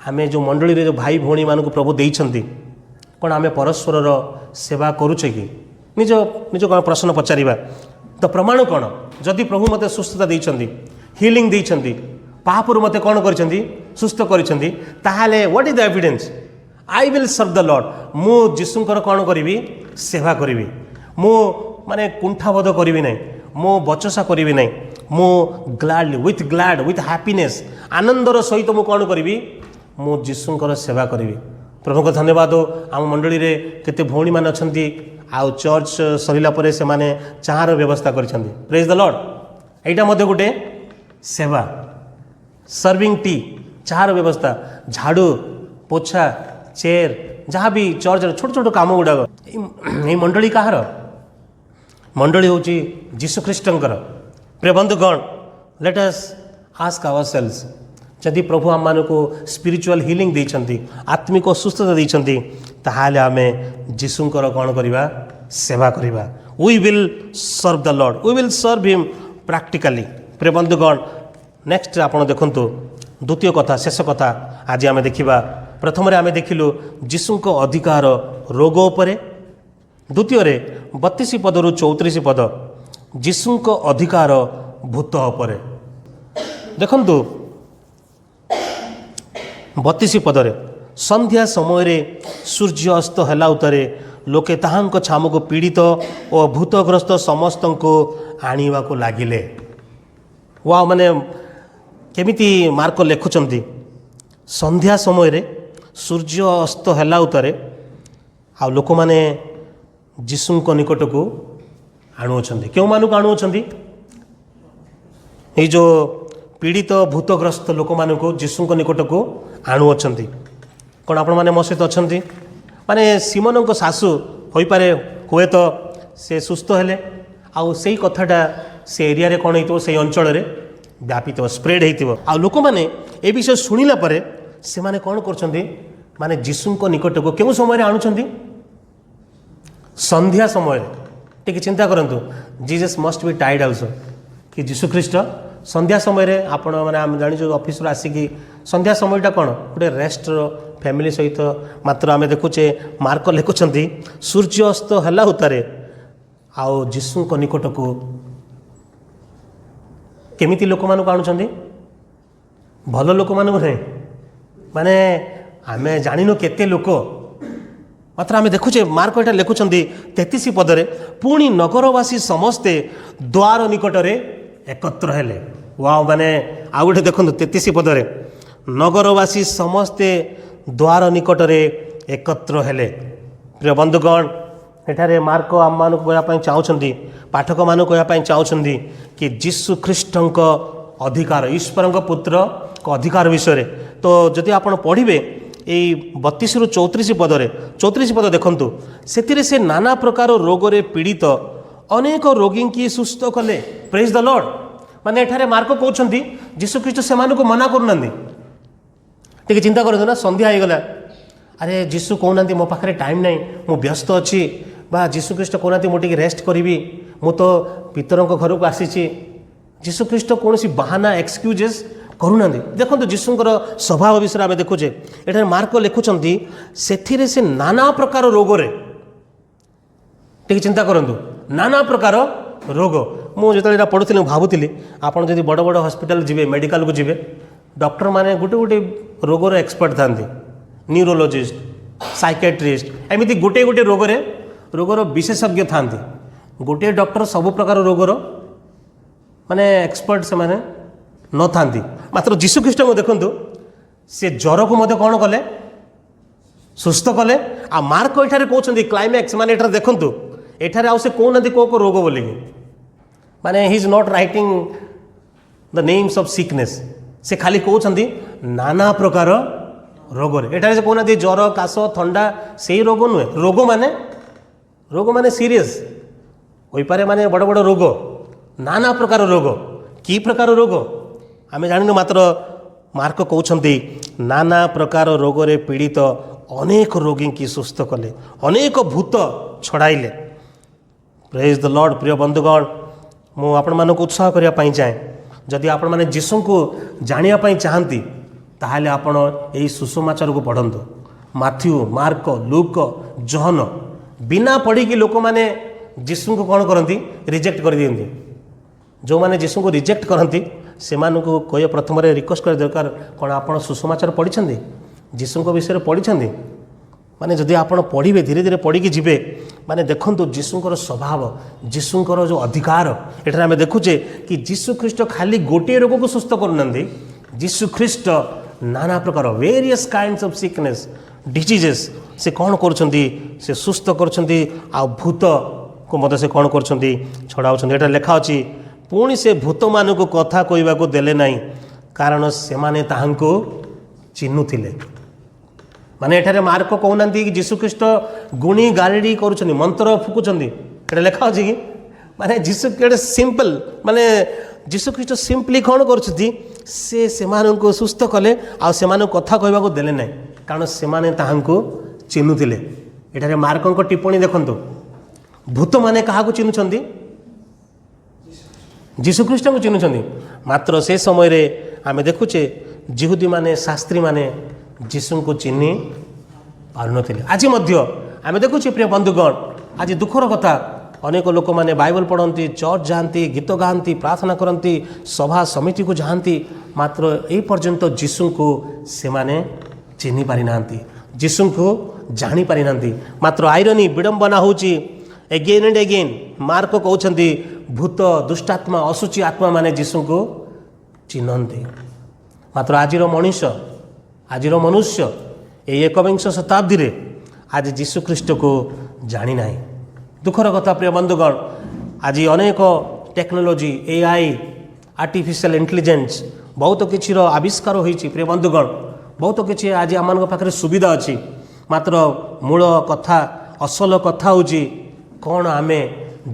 आम जो मंडली रे जो भाई भौणी मान को प्रभु देइछन्ति कौन आम परस्पर सेवा करुचे कि निज निज कौन प्रश्न पचारिबा तो प्रमाण कौन जदि प्रभु मते सुस्थता देइछन्ति हिलिंग देइछन्ति पापरु मते कौन करिछन्ति सुस्थ करिछन्ति ताहाले what is the evidence I will serve the lord मु जीशुंकर कौन करी सेवा करी मु माने कुंठाबोध करी ना मु बचसा करी ना मु ग्लाड विथ हैप्पीनेस आनंदर सहित मु कौन करी मु जीशुंकर सेवा करी प्रभु को धन्यवाद हो आम मंडली रे केते भौणी मान अछंती आउ चर्च सरिला परे से माने चाहर व्यवस्था करिसंती प्रेज द लॉर्ड एटा मध्ये गुटे सेवा सर्विंग टी चाहर व्यवस्था झाड़ू पोछा चेयर जहाँ भी चर्च छोट छोट काम गुड़ाक ये मंडली कहार मंडली हूँ जीशुख्रीष्टर प्रिय बंधुगण लेट अस आस्क आवरसेल्व्स जदि प्रभु आम मानक स्पिरिचुअल हीलिंग देइछंती आत्मिक सुस्थता देइछंती ताहाले आमे जीशुंकर कौन करवा सेवा करवा we will serve the lord we will serve him practically प्रिय बंधुगण नेक्स्ट आपण देखंतु द्वितीय कथा शेष कथा आज आमे देखिबा प्रथम रे आमे देखिलु जीशुंक अधिकार रोग उपरे द्वितीय रे 32 पदरु 34 पद जीशुंक अधिकार भूत उपरे देखंतु 32 पदरे संध्या समय रे सूर्य अस्त हैला उतरे लोके ताहांक छामको पीड़ित और भूतग्रस्त समस्त को आनिबा को लागिले वा माने केमिति मार्क लेखुचंती संध्या समय रे सूर्य अस्त हैला उतरे आ लोक माने जीशुंक निकट को आणुछंती क्यों मानुक आणुछंती ए जो पीड़ित भूतग्रस्त लोक मानक जीशुंक निकट को आणुअछंती कौन आपण मैंने मो सहित अच्छा माने सीमन को सासू हो पारे हुए तो से सुस्थ हेले आउ से कथाटा से एरिया रे कौन हो से अंचल में व्यापित स्प्रेड हो लोक मैंने ए विषय शुणिला परे से माने कौन करछंती माने जीशुंक निकट को केउ समय आणुछंती संध्या समय टिके चिंता करंतु Jesus must be tired also कि जीशुख्रीष्ट संध्या समय रे आपण माने हम जानि ऑफिस आसिकी संध्या समयटा कौन गोटे रेस्ट फैमिली सहित मात्र आम देखुचे मार्क लिखुंट सूर्य अस्त है उतारे आउ जीशुंक निकट को केमिति लोक मान आणुछंती भल लोक मान नहीं माने आम जानिनु केते लोक मात्र आम देखुचे मार्क एटा लिखुंट 33 पदरे पुणी नगरवासी समस्ते द्वार निकटरे एकत्र हेले वाओ माने आउ गोटे देखो 33 पदरे नगरवासी समस्ते द्वार निकटरे एकत्र हेले प्रिय बंधुगण एठारे मार्क आम मान कहवाई चाहूँगी पाठक मान कहवाई चाहूँगी कि जीशु ख्रीष्टंक अधिकार ईश्वर पुत्र को अधिकार विषय तो जदि आप पढ़े यही 32 रु 34 पदरे 34 पद देखंतु से नाना प्रकार रोग रे पीड़ित अनेक रोगी की सुस्थ कले प्रेज द लॉर्ड माने एठारे मार्क कहउछंती जीशु ख्रीष्ट से मानको मना करूना टे चिंता करते ना संध्या हो गला अरे जीशु कहना मो पाखे टाइम ना मु व्यस्त अच्छी बा जीशु ख्रीष्ट कहना मुझे रेस्ट करी मु तो पितरों घर को आसी जीशु ख्रीष्ट कौन बाहाना एक्सक्यूजेस करूना देखो जीशुंकर स्वभाव विषय आम देखुचे एठारे मार्क लिखुंट से नाना प्रकार रोग टे चिंता करूँ नाना प्रकार रोग मुझे पढ़ुली भावुली आपड़ जब बड़ बड़ हॉस्पिटल जी मेडिकल को जी डॉक्टर माने गोटे गोटे रोगर एक्सपर्ट था न्यूरोलोजिस्ट साइकेट्रिस्ट एमती गोटे गोटे रोगर विशेषज्ञ था गोटे डॉक्टर सब प्रकार रोगर माने एक्सपर्ट से माने न था मात्र जीशुख्रीष्ट को देखु से ज्वर को मध्य कौन कले सुस्थ कले आ मार्क एठारे कहते क्लाइमैक्स माने एठारे देखु एठारे आउ से कहना को रोग बोली माने he is not writing the names of sickness से खाली कहते नाना प्रकार रोग एठारे से कहना ज्वर काश थंडा से रोग नुहे रोग माने सीरियस हो पारे माने बड़ बड़ रोग नाना प्रकार रोग की प्रकार रोग आम जान मात्र मार्क कहते नाना प्रकार रोग रे पीड़ित अनेक रोगी की सुस्थ कले अनेक भूत छड़ाइले प्रेज द लॉर्ड प्रिय बंधुगण मु आपण मानक उत्साह करने चाहे जदि आपण मैंने जीशु को जानापी चाहती ताहले आपण यही सुसमाचार को पढ़तु माथ्यू मार्क लूक जॉन बिना पढ़ी लोक मैंने जीशु को कौन करती रिजेक्ट कर दियंती जो मैंने जीशु को रिजेक्ट करती से कह प्रथम रिक्वेस्ट कर दरकार कौन आप सुसमाचार पढ़ी जीशु विषय पढ़ी माने जदि आप पढ़े धीरे धीरे पढ़ी जी माने देखंतु जीशुंकर स्वभाव जीशुंकर जो अधिकार एठारे आम देखुचे कि जीशु ख्रीष्ट खाली गोटे रोग को सुस्थ करूना जीशु ख्रीष्ट नाना प्रकार various kinds of sickness diseases से कौन करुँचे से सुस्थ करुँच आ भूत को मत से कौन करुँच छड़ाऊँ एटा लिखा अच्छी पुणी से भूत मान को कथा कहवाक देले ना कारण से माने ताहांको चिन्नुथिले माने एठारे मार्क कहना कि जीशुख्रीष्ट गुणी गारेडी करुँच मंत्र फुकुंट एटा लिखा अच्छी कि माने जीशु के सिंपल माने जीशुख्रीष्ट सिंपली कौन करुँच से मानू सुस्थ कले आ से कथा कहवाक देले ना कारण से माने ताहांको चिन्नुथिले एठारे मार्कों टिप्पणी देखंतु भूत माने कहा चिन्हुंट जीशुख्रीष्ट को चिन्हुंट मात्र से समय रे आमे देखुचे जिहुदी माने शास्त्री माने जीशु को चिन्ह पारुनथिले आज मध्य आमे देखुचे प्रिय बंधुगण आज दुखर कथा अनेक लोक माने बाइबल पढ़ती चर्च जाती गीत गाती प्रार्थना करती सभा समिति को जाती मात्र ए पर्यंत जीशु को से माने चिन्ह पारि नांती जीशु को जानी पारि नांती मात्र आइरनी विडंबना होची एगेन एंड एगेन मार्क कहते भूत दुष्टात्मा असुची आत्मा माने जीशु को चिन्हती मात्र आजिर मनीष आजिर मनुष्य ये एकविंश शताब्दी रे आज जीशुख्रीष्ट को जानी ना दुखर कथा प्रिय बंधुगण आज अनेक टेक्नोलोजी एआई आर्टिफिशियल इंटेलिजेंस बहुत किसी आविष्कार होती प्रिय बंधुगण बहुत किसी आज आम पाखे सुविधा अच्छी मात्र मूल कथा असल कथा हूँ कौन आमे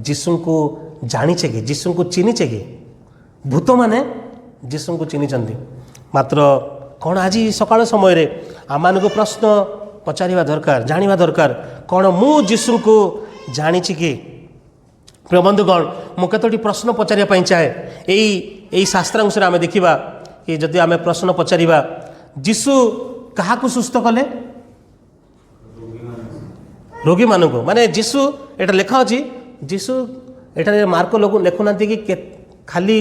जीशु को जानीचे कि जीशु को चिन्हीचे कि भूत माने जीशु को चिन्हिंट मात्र कौन आज सकाल समय आम को प्रश्न पचारिबा दरकार जानिबा दरकार कौन मु जीशु को जानी कि प्रिय बंधुगण मु केतोटी प्रश्न पचारिया चाहे यही शास्त्रांश आम देखा कि जदि आम प्रश्न पचारिबा जीशु क्या सुस्थ कले रोगी मान को माने जीशु एटा लेखा अच्छी जीशु एठारे मार्क लोक लिखुना कि खाली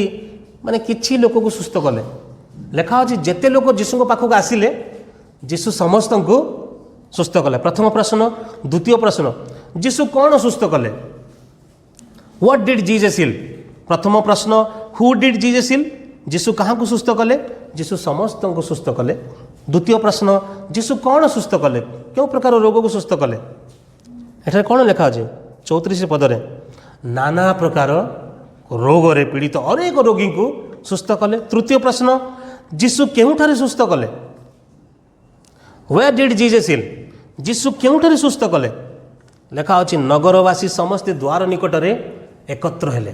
माने किछि लोक को सुस्थ कले लेखा अच्छी जेते लोक जीशु पाखक आसिले जीशु समस्त को सुस्थ कले प्रथम प्रश्न द्वितीय प्रश्न जीशु कौन सुस्थ कले व्हाट डिड जीसस हिल प्रथम प्रश्न हु डिड जीसस हिल जीशु कहाँ को सुस्थ कले जीशु समस्त को सुस्थ कले द्वितीय प्रश्न जीशु कौन सुस्थ कले क्यों प्रकार रोग को सुस्थ कले एठारे कौन लिखा अच्छे 34 पदरे नाना प्रकार रोग रे पीड़ित अनेक रोगी को सुस्थ कले तृतीय प्रश्न जीशु केउठारे सुस्थ कले वेयर डिड जीसस हिल जीशु केउठारे सुस्थ कले लेखा अच्छी नगरवासी समस्ते द्वार निकट रे एकत्र हेले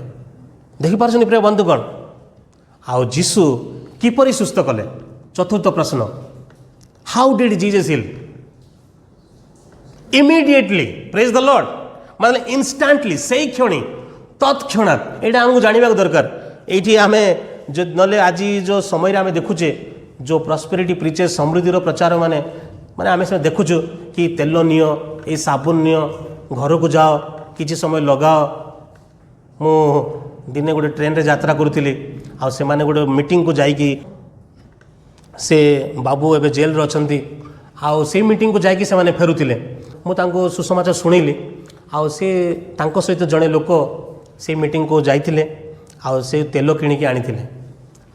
देखिपार प्रिय बंधुगण आउ जीशु किपरि सुस्थ कले चतुर्थ प्रश्न how did Jesus hill immediately praise the Lord मतलब इंस्टांटली से क्षणी तत्क्षणात यहाँ आमको जानवा दरकार ये आम जो नले आज जो समय आम देखुचे जो प्रॉस्पेरिटी प्रीचेस समृद्धि प्रचार माने माने आम से देखुचु कि तेल नियो ये साबुन नियो घर को जाओ किसी समय लगाओ मु दिने गोटे ट्रेन रे यात्रा करुली आ से माने गोटे मीटिंग को जाइकी से बाबू एवं जेल रे अछंती आउ से मीटिंग को जाइकी से माने फेरुतिले मु तांको सुसमाचार शुणिली आउ से तांको सहित जड़े लोक से मीटिंग को जाइतिले आउ से तेल किणिकी आनिथिले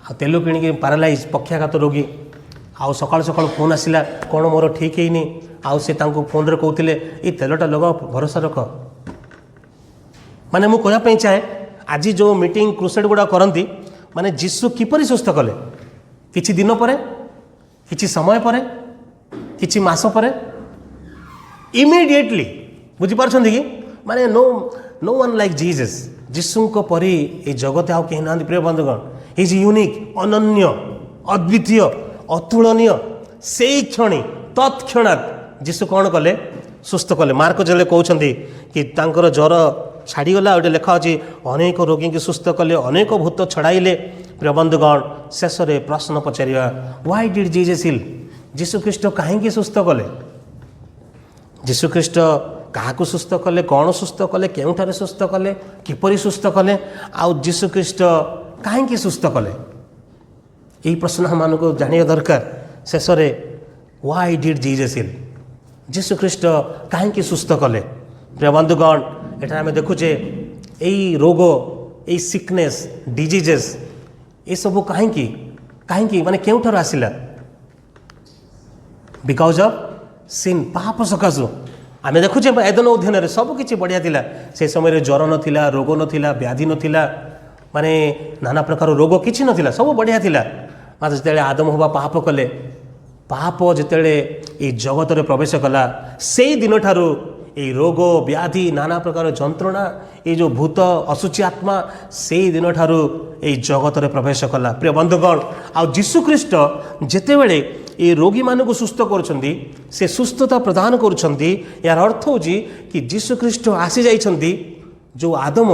आ तेल किणिकी पैरालाइज पक्षाघात रोगी आउ सकाल सकाल फोन आसिला कौन मोर ठीक है आउ से तांको फोन रे कहते ये तेलटा लगाओ भरोसा रख माने मु कहवाई चाहे आज जो मीटिंग क्रुसेड गुड़ा करती माने जीशु किपरि सुस्थ कले किछि दिन पर किछि समय पर किछि मास पर इमिडिएटली बुझीपार कि माने no no one like Jesus जीशु को परी ये जगत आउ कहीं ना प्रिय बंधुगण इज यूनिक अनन्य अद्वितीय अतुलनीय से क्षणी तत्क्षणात जीशु कौन कले सुस्थ कले मार्क जले कहते कि तांकर ज्वर छाड़गला गोटे लेखा अच्छी अनेक रोगी की सुस्थ कले अनेक भूत छड़ाइले प्रिय बंधुगण शेष में प्रश्न पचार व्हाई डिड जीसस हिल जीशुख्रीष्ट कहीं सुस्थ कले जीशुख्रीष्ट क्या सुस्थ कले कौन सुस्थ कले केउठारे सुस्थ कले किपरि सुस्थ कले आउ जीशुख्रीष्ट कहीं सुस्थ कले यही प्रश्न हम को जानिया दरकार शेष में व्हाई डिड जीसस हिल जीशुख्रीष्ट कहीं सुस्थ कले प्रिय बंधुगण एटा आम देखुचे यही रोग यही सिकनेस डिजीजेस ये सब कहीं माने केउठार आसिला बिकॉज ऑफ ସିନ୍ ପାପ ସକାଶୁ ଆମେ ଦେଖୁଛେ ଏଦନ ଉଦ୍ୟାନରେ ସବୁକିଛି ବଢ଼ିଆ ଥିଲା। ସେ ସମୟରେ ଜ୍ୱର ନଥିଲା, ରୋଗ ନଥିଲା, ବ୍ୟାଧି ନଥିଲା, ମାନେ ନାନା ପ୍ରକାର ରୋଗ କିଛି ନଥିଲା, ସବୁ ବଢ଼ିଆ ଥିଲା। ମାତ୍ର ଯେତେବେଳେ ଆଦମ ହବା ପାପ କଲେ, ପାପ ଯେତେବେଳେ ଏଇ ଜଗତରେ ପ୍ରବେଶ କଲା, ସେଇ ଦିନଠାରୁ এই ରୋଗ ବ୍ୟାଧି ନାନା ପ୍ରକାର ଯନ୍ତ୍ରଣା, ଏଇ ଯେଉଁ ଭୂତ ଅଶୁଚି ଆତ୍ମା ସେଇ ଦିନଠାରୁ ଏଇ ଜଗତରେ ପ୍ରବେଶ କଲା। ପ୍ରିୟ ବନ୍ଧୁଗଣ, ଆଉ ଯୀଶୁଖ୍ରୀଷ୍ଟ ଯେତେବେଳେ ଏ ରୋଗୀମାନଙ୍କୁ ସୁସ୍ଥ କରୁଛନ୍ତି, ସେ ସୁସ୍ଥତା ପ୍ରଦାନ କରୁଛନ୍ତି, ଏହାର ଅର୍ଥ ହେଉଛି କି ଯୀଶୁଖ୍ରୀଷ୍ଟ ଆସିଯାଇଛନ୍ତି ଯେଉଁ ଆଦମ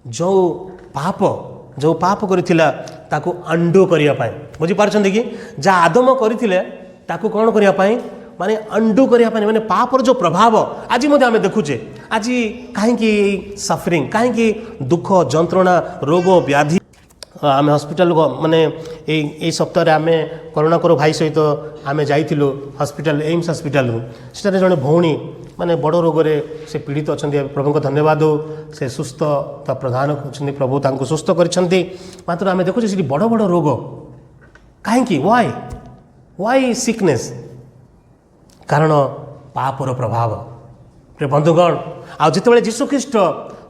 ଯେଉଁ ପାପ କରିଥିଲା ତାକୁ ଆଣ୍ଡୁ କରିବା ପାଇଁ। ବୁଝିପାରୁଛନ୍ତି କି? ଯାହା ଆଦମ କରିଥିଲେ ତାକୁ କ'ଣ କରିବା ପାଇଁ, ମାନେ ଅଣ୍ଡୁ କରିବା ପାଇଁ, ମାନେ ପାପର ଯେଉଁ ପ୍ରଭାବ ଆଜି ମଧ୍ୟ ଆମେ ଦେଖୁଛେ। ଆଜି କାହିଁକି ସଫରିଂ, କାହିଁକି ଦୁଃଖ ଯନ୍ତ୍ରଣା ରୋଗ ବ୍ୟାଧି। ଆମେ ହସ୍ପିଟାଲ ମାନେ ଏଇ ସପ୍ତାହରେ ଆମେ କରୁଣାକର ଭାଇ ସହିତ ଆମେ ଯାଇଥିଲୁ ହସ୍ପିଟାଲ, ଏମ୍ସ ହସ୍ପିଟାଲକୁ। ସେଠାରେ ଜଣେ ଭଉଣୀ ମାନେ ବଡ଼ ରୋଗରେ ସେ ପୀଡ଼ିତ ଅଛନ୍ତି। ପ୍ରଭୁଙ୍କ ଧନ୍ୟବାଦ ହେଉ, ସେ ସୁସ୍ଥତା ପ୍ରଦାନ କରୁଛନ୍ତି, ପ୍ରଭୁ ତାଙ୍କୁ ସୁସ୍ଥ କରିଛନ୍ତି। ମାତ୍ର ଆମେ ଦେଖୁଛେ ସେଠି ବଡ଼ ବଡ଼ ରୋଗ। କାହିଁକି? Y sickness? କାରଣ ପାପର ପ୍ରଭାବ। ପ୍ରିୟ ବନ୍ଧୁଗଣ, ଆଉ ଯେତେବେଳେ ଯୀଶୁଖ୍ରୀଷ୍ଟ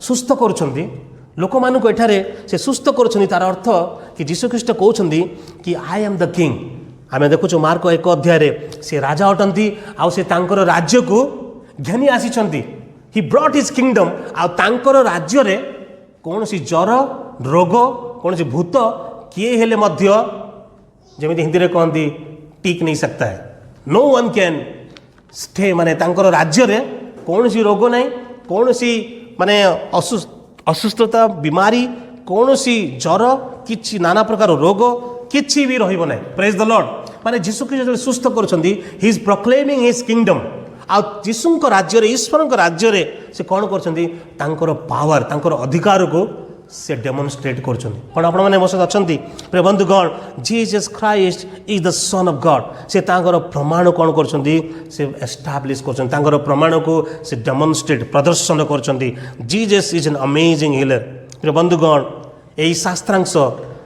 ସୁସ୍ଥ କରୁଛନ୍ତି ଲୋକମାନଙ୍କୁ, ଏଠାରେ ସେ ସୁସ୍ଥ କରୁଛନ୍ତି, ତାର ଅର୍ଥ କି ଯୀଶୁଖ୍ରୀଷ୍ଟ କହୁଛନ୍ତି କି ଆଇ ଆମ୍ ଦ କିଙ୍ଗ। ଆମେ ଦେଖୁଛୁ ମାର୍କ 1 ଅଧ୍ୟାୟରେ ସେ ରାଜା ଅଟନ୍ତି, ଆଉ ସେ ତାଙ୍କର ରାଜ୍ୟକୁ ଘେନି ଆସିଛନ୍ତି। ହି ବ୍ରଟ୍ ହିଜ୍ କିଙ୍ଗଡମ୍। ଆଉ ତାଙ୍କର ରାଜ୍ୟରେ କୌଣସି ଜ୍ୱର ରୋଗ, କୌଣସି ଭୂତ କିଏ ହେଲେ ମଧ୍ୟ, ଯେମିତି ହିନ୍ଦୀରେ କହନ୍ତି, ଟିକ୍ ନେଇ ସକ୍ତା ହେ, ନୋ ୱାନ୍ କ୍ୟାନ୍ ଷ୍ଟେ। ମାନେ ତାଙ୍କର ରାଜ୍ୟରେ କୌଣସି ରୋଗ ନାହିଁ, କୌଣସି ମାନେ ଅସୁସ୍ଥତା ବିମାରୀ, କୌଣସି ଜ୍ୱର, କିଛି ନାନା ପ୍ରକାର ରୋଗ କିଛି ବି ରହିବ ନାହିଁ। ପ୍ରେଜ୍ ଦ ଲର୍ଡ। ମାନେ ଯୀଶୁଖ୍ରୀଷ୍ଟ ଯେତେବେଳେ ସୁସ୍ଥ କରୁଛନ୍ତି, ହି ଇଜ୍ ପ୍ରୋକ୍ଲେମିଂ ହିଜ୍ କିଙ୍ଗଡମ୍। ଆଉ ଯୀଶୁଙ୍କ ରାଜ୍ୟରେ, ଈଶ୍ୱରଙ୍କ ରାଜ୍ୟରେ ସେ କ'ଣ କରୁଛନ୍ତି, ତାଙ୍କର ପାୱାର, ତାଙ୍କର ଅଧିକାରକୁ ସେ ଡେମନଷ୍ଟ୍ରେଟ୍ କରୁଛନ୍ତି। କ'ଣ ଆପଣମାନେ ମୋ ସହିତ ଅଛନ୍ତି? ପ୍ରିୟ ବନ୍ଧୁଗଣ, Jesus Christ is the son of God. ସେ ତାଙ୍କର ପ୍ରମାଣ କ'ଣ କରୁଛନ୍ତି, ସେ ଏଷ୍ଟାବ୍ଲିଶ୍ କରୁଛନ୍ତି, ତାଙ୍କର ପ୍ରମାଣକୁ ସେ ଡେମନଷ୍ଟ୍ରେଟ୍, ପ୍ରଦର୍ଶନ କରୁଛନ୍ତି। Jesus is an amazing healer. ପ୍ରିୟ ବନ୍ଧୁଗଣ, ଏହି ଶାସ୍ତ୍ରାଂଶ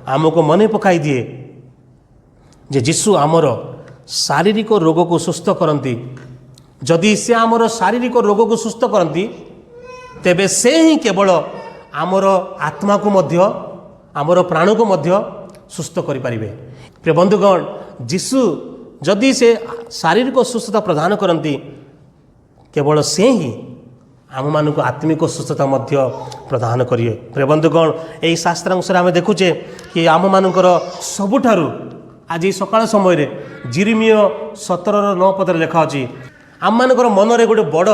ଆମକୁ ମନେ ପକାଇ ଦିଏ ଯେ ଯୀଶୁ ଆମର ଶାରୀରିକ ରୋଗକୁ ସୁସ୍ଥ କରନ୍ତି। ଯଦି ସେ ଆମର ଶାରୀରିକ ରୋଗକୁ ସୁସ୍ଥ କରନ୍ତି, ତେବେ ସେ ହିଁ କେବଳ ଆମର ଆତ୍ମାକୁ ମଧ୍ୟ, ଆମର ପ୍ରାଣକୁ ମଧ୍ୟ ସୁସ୍ଥ କରିପାରିବେ। ପ୍ରିୟ ବନ୍ଧୁଗଣ, ଯୀଶୁ ଯଦି ସେ ଶାରୀରିକ ସୁସ୍ଥତା ପ୍ରଦାନ କରନ୍ତି, କେବଳ ସେ ହିଁ ଆମମାନଙ୍କୁ ଆତ୍ମିକ ସୁସ୍ଥତା ମଧ୍ୟ ପ୍ରଦାନ କରିବେ। ପ୍ରିୟ ବନ୍ଧୁଗଣ, ଏହି ଶାସ୍ତ୍ରାଂଶରେ ଆମେ ଦେଖୁଛେ କି ଆମମାନଙ୍କର ସବୁଠାରୁ ଆଜି ସକାଳ ସମୟରେ ଜିରିମିୟ 17:9 ପଦରେ ଲେଖା ଅଛି, ଆମମାନଙ୍କର ମନରେ ଗୋଟେ ବଡ଼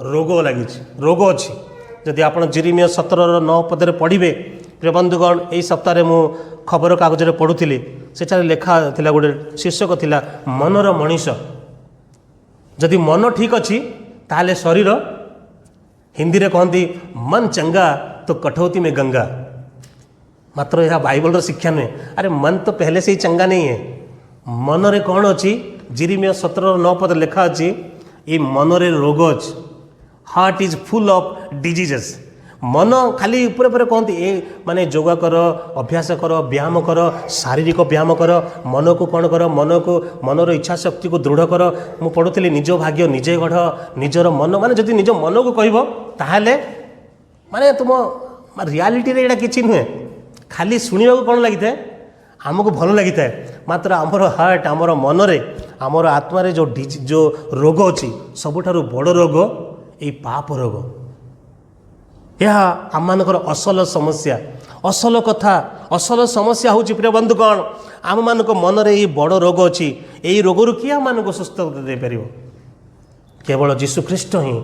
ରୋଗ ଅଛି। ଯଦି ଆପଣ ଜିରିମିୟ 17:9 ପଦରେ ପଢ଼ିବେ, ପ୍ରିୟ ବନ୍ଧୁଗଣ, ଏହି ସପ୍ତାହରେ ମୁଁ ଖବରକାଗଜରେ ପଢ଼ୁଥିଲି, ସେଠାରେ ଲେଖା ଥିଲା, ଗୋଟେ ଶୀର୍ଷକ ଥିଲା, ମନର ମଣିଷ। ଯଦି ମନ ଠିକ୍ ଅଛି ତାହେଲେ ଶରୀର, ହିନ୍ଦୀରେ କହନ୍ତି ମନ ଚଙ୍ଗା ତ କଠୌତି ମେ ଗଙ୍ଗା। ମାତ୍ର ଏହା ବାଇବଲର ଶିକ୍ଷା ନୁହେଁ। ଆରେ ମନ ତ ପହଲେ ସେ ହି ଚଙ୍ଗା नहीं है। ମନରେ କ'ଣ ଅଛି? ଜିରିମିୟ 17:9 ପଦରେ ଲେଖା ଅଛି, ଏ ମନରେ ରୋଗ ଅଛି। Heart is full of diseases. ମନ ଖାଲି ଉପରେ କହନ୍ତି, ଏ ମାନେ ଯୋଗ କର, ଅଭ୍ୟାସ କର, ବ୍ୟାୟାମ କର, ଶାରୀରିକ ବ୍ୟାୟାମ କର, ମନକୁ କ'ଣ କର, ମନର ଇଚ୍ଛା ଶକ୍ତିକୁ ଦୃଢ଼ କର। ମୁଁ ପଢ଼ୁଥିଲି, ନିଜ ଭାଗ୍ୟ ନିଜେ ଗଢ଼, ନିଜର ମନ। ମାନେ ଯଦି ନିଜ ମନକୁ କହିବ ତାହେଲେ ମାନେ ତୁମ ରିଆଲିଟିରେ ଏଇଟା କିଛି ନୁହେଁ। ଖାଲି ଶୁଣିବାକୁ କ'ଣ ଲାଗିଥାଏ, ଆମକୁ ଭଲ ଲାଗିଥାଏ। ମାତ୍ର ଆମର ହାର୍ଟ, ଆମର ମନରେ, ଆମର ଆତ୍ମାରେ ଯେଉଁ ରୋଗ ଅଛି, ସବୁଠାରୁ ବଡ଼ ରୋଗ ଏଇ ପାପ ରୋଗ। ଏହା ଆମମାନଙ୍କର ଅସଲ ସମସ୍ୟା, ଅସଲ କଥା, ଅସଲ ସମସ୍ୟା ହେଉଛି, ପ୍ରିୟ ବନ୍ଧୁଗଣ, ଆମମାନଙ୍କ ମନରେ ଏଇ ବଡ଼ ରୋଗ ଅଛି। ଏଇ ରୋଗରୁ କିଏ ଆମମାନଙ୍କୁ ସୁସ୍ଥତା ଦେଇପାରିବ? କେବଳ ଯୀଶୁଖ୍ରୀଷ୍ଟ ହିଁ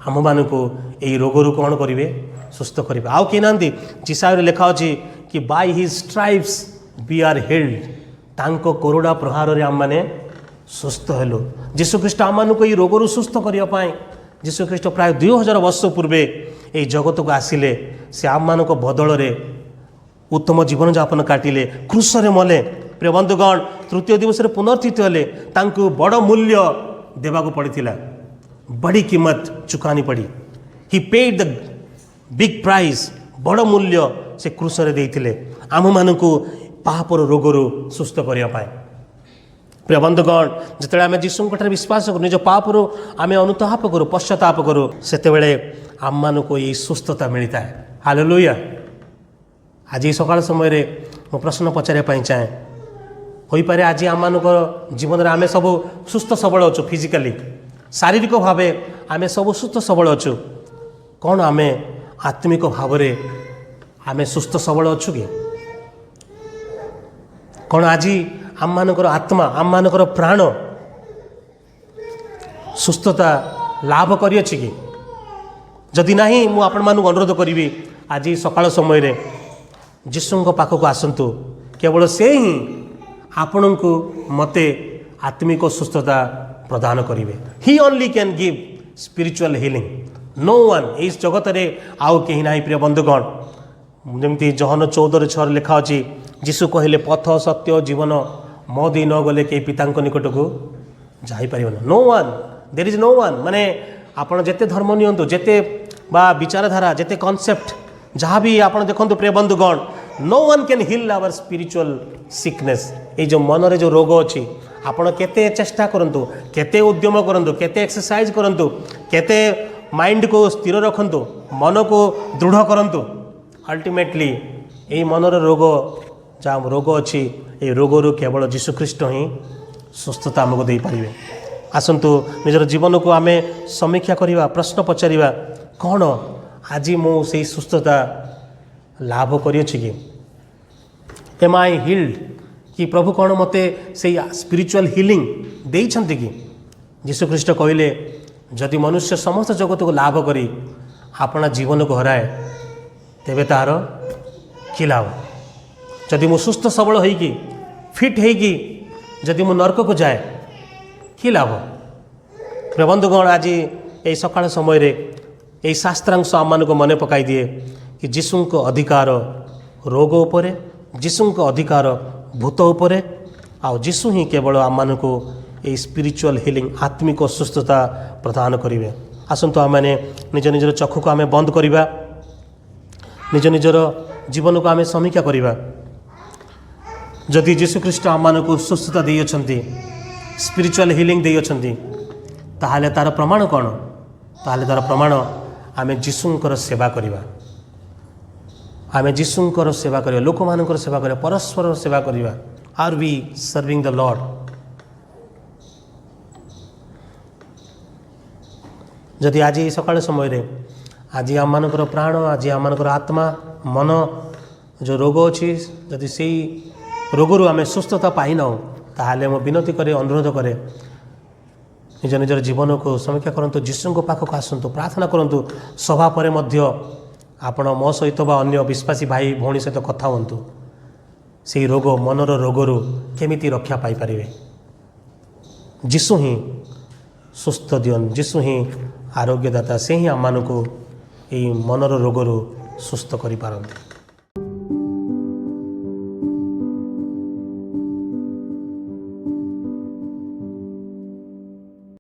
ଆମମାନଙ୍କୁ ଏଇ ରୋଗରୁ କ'ଣ କରିବେ, ସୁସ୍ଥ କରିବେ। ଆଉ କେହି ନାହାନ୍ତି। ଚିସାୟରେ ଲେଖା ଅଛି କି by his stripes we are healed. ତାଙ୍କ କୋରଡ଼ା ପ୍ରହାରରେ ଆମମାନେ ସୁସ୍ଥ ହେଲୁ। ଯୀଶୁଖ୍ରୀଷ୍ଟ ଆମମାନଙ୍କୁ ଏହି ରୋଗରୁ ସୁସ୍ଥ କରିବା ପାଇଁ, ଯୀଶୁଖ୍ରୀଷ୍ଟ ପ୍ରାୟ 2000 ବର୍ଷ ପୂର୍ବେ ଏହି ଜଗତକୁ ଆସିଲେ। ସେ ଆମମାନଙ୍କ ବଦଳରେ ଉତ୍ତମ ଜୀବନଯାପନ କାଟିଲେ, କ୍ରୁଶରେ ମଲେ। ପ୍ରିୟ ବନ୍ଧୁଗଣ, ତୃତୀୟ ଦିବସରେ ପୁନର୍ଥିତ ହେଲେ। ତାଙ୍କୁ ବଡ଼ ମୂଲ୍ୟ ଦେବାକୁ ପଡ଼ିଥିଲା, ବଡ଼ି କିମତ ଚୁକାନି ପଡ଼ି। ହି ପେଡ୍ ଦ ବିଗ୍ ପ୍ରାଇଜ୍। ବଡ଼ ମୂଲ୍ୟ ସେ କ୍ରୁଶରେ ଦେଇଥିଲେ ଆମମାନଙ୍କୁ ପାପର ରୋଗରୁ ସୁସ୍ଥ କରିବା ପାଇଁ। प्रिय बंधुगण जिते आम जीशु विश्वास करूँ निज पाप आम अनुताप करूँ पश्चाताप करूँ से आम मान को ये सुस्थता मिलता है। हालेलुया। आज सकाल समय मो प्रश्न पचारे चाहे हो पारे आज आम मान जीवन में आम सब सुस्थ सबल अच्छु फिजिकाली शारीरिक भाव आम सब सुस्थ सबल अच्छु कौन आम आत्मिक भाव आम सुस्थ सबल अच्छु कि कौन आज आम मानकर आत्मा आम मानकर प्राण सुस्थता लाभ करियछि कि जदि नहीं मु आपण मानू अनुरोध करी आज सकाळ समय रे जीशुଙ୍କ पाखक आसंतु केवल से ही आपण को मते आत्मिक सुस्थता प्रदान करिवे। He only can give spiritual healing no one इस जगत रे आउ केही नाही। प्रिय बंधुगण जमती जहन 14:6 लिखा अछि जीशु कहले पथ सत्य जीवन मो दी न गले के पिता निकट को जाई परिबन। No one there is no one माने आपण जेते धर्म नियंतु जेते बा विचारधारा जेते कॉन्सेप्ट जहाँ भी आप देखो प्रिय बंधुगण no one can heal our spiritual sickness. ये जो मन रे जो रोग अच्छी आपण केते चेष्टा करंतु केते उद्यम करंतु केते एक्सरसाइज करंतु केते माइंड को स्थिर रखंतु मन को दृढ़ करंतु अल्टीमेटली ये मनर रोग जहाँ रोग अच्छी ये रोगरू केवल जीशुख्रीष्ट ही सुस्थता आमको दे पारे। आसंतु निजर जीवन को आम समीक्षा करवा प्रश्न पचारिवा कौन आज मु से सुस्थता लाभ करियछि कि एम आई हिल्ड कि प्रभु कौन मते से स्पिरिचुअल हिलिंग देइछन्ति कि जीशुख्रीष्ट कहले जदि मनुष्य समस्त जगत को लाभ करी अपना जीवन को हराए तेबे तार कि लाभ। जदि मु सुस्थ सबल होइकी फिट होइकी जदि मु नरक को जाए कि लाभ। प्रिय बंधुगण आज ये सकाळ समय रे यही शास्त्रांश आम को मन पकाई दिए कि जीशु को अधिकार रोग उपरे जीशु को अधिकार भूत उपरे आउ जीशु ही केवल आम को यही स्पिरिचुअल हिलिंग आत्मिक सुस्थता प्रदान करेंगे। आसतु आम निज निजर चक्षु को आम बंद करवा निज निजर जीवन को आम समीक्षा करवा। जदि जीशुख्रीष्ट आम को सुस्थता दे स्पिरिचुअल हिलिंग दे ताहले तार प्रमाण कौन ताहले तार प्रमाण आम जीशुंकर सेवा करवा आम जीशुंकर सेवा करवा लोक मानकर सेवा करवा परस्पर सेवा करवा। Are we serving the lord. जदि आज सकाळ समय रे आज आम मानकर प्राण आज आम मानकर आत्मा मन जो रोग अच्छी जदि से रोगरू आम सुस्थता पाई ना ताहले मो विनती करे अनुरोध करे निज निजर जीवन को समीक्षा करंतु जीशु पाखक आसतु प्रार्थना करंतु सभा परे मध्य आपण मो सहित बा अन्य विश्वासी भाई भौणी सहित कथा हुंतु से रोग मनर रोगरू केमिति रक्षा पाई परिवे। जीशु ही सुस्थ दियन जीशु ही आरोग्यदाता से ही आम को मनर रोगरू सुस्थ करि पारंती।